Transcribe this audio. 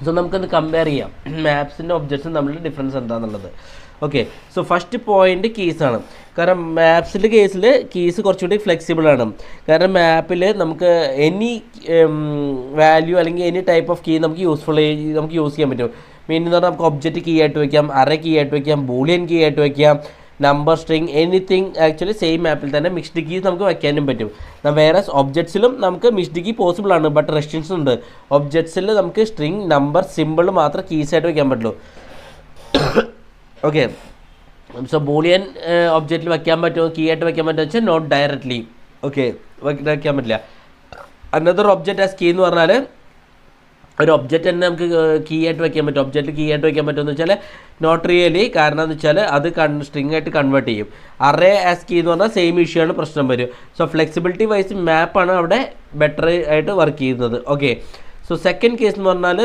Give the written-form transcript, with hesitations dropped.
So നമുക്കത് compare ചെയ്യാം മാപ്സിൻ്റെ ഒബ്ജക്ട്സും തമ്മിൽ ഡിഫറൻസ് എന്താണെന്നുള്ളത്. ഓക്കെ, സോ ഫസ്റ്റ് പോയിന്റ് കീസാണ്. കാരണം മാപ്സിൻ്റെ കേസിൽ കീസ് കുറച്ചുകൂടി ഫ്ലെക്സിബിൾ ആണ്. കാരണം മാപ്പിൽ നമുക്ക് എനി വാല്യൂ അല്ലെങ്കിൽ എനി ടൈപ്പ് ഓഫ് കീ നമുക്ക് നമുക്ക് യൂസ് ചെയ്യാൻ പറ്റും. മീൻ എന്ന് പറഞ്ഞാൽ നമുക്ക് ഒബ്ജക്റ്റ് കീ ആയിട്ട് വയ്ക്കാം, അറേ കീ ആയിട്ട് വയ്ക്കാം, ബൂളിയൻ കീ ആയിട്ട് വയ്ക്കാം, number string anything. Actually same മാപ്പിൽ തന്നെ മിക്സ്ഡ് കീസ് നമുക്ക് വയ്ക്കാനും പറ്റും. വേറെ ഒബ്ജക്ട്സിലും നമുക്ക് മിക്സ്ഡ് കീ പോസിബിൾ ആണ്, ബട്ട് റെസ്ട്രിക്ഷൻസ് ഉണ്ട്. ഒബ്ജക്ട്സിൽ നമുക്ക് സ്ട്രിങ്, നമ്പർ, സിമ്പിൾ മാത്രം കീസായിട്ട് വയ്ക്കാൻ പറ്റുള്ളൂ. ഓക്കെ, സോ ബൂളിയൻ ഒബ്ജക്റ്റിൽ വയ്ക്കാൻ പറ്റുമോ, കീ ആയിട്ട് വയ്ക്കാൻ പറ്റുമോ വെച്ചാൽ നോട്ട് ഡയറക്റ്റ്ലി. ഓക്കെ, വയ്ക്കാൻ പറ്റില്ല. അനദർ ഒബ്ജക്റ്റ് ആസ് കീ എന്ന് പറഞ്ഞാൽ ഒരു ഒബ്ജക്റ്റ് തന്നെ നമുക്ക് കീ ആയിട്ട് വയ്ക്കാൻ പറ്റും. ഒബ്ജക്റ്റ് കീ ആയിട്ട് വയ്ക്കാൻ പറ്റുമെന്ന് വെച്ചാൽ നോട്ട് റിയലി. കാരണം എന്ന് വെച്ചാൽ അത് സ്ട്രിങ് ആയിട്ട് കൺവേർട്ട് ചെയ്യും. അറേ ആസ് കീ എന്ന് പറഞ്ഞാൽ സെയിം ഇഷ്യൂ ആണ്, പ്രശ്നം വരും. സോ ഫ്ലെക്സിബിലിറ്റി വൈസ് മാപ്പാണ് അവിടെ ബെറ്റർ ആയിട്ട് വർക്ക് ചെയ്യുന്നത്. ഓക്കെ, സോ സെക്കൻഡ് കേസ് എന്ന് പറഞ്ഞാൽ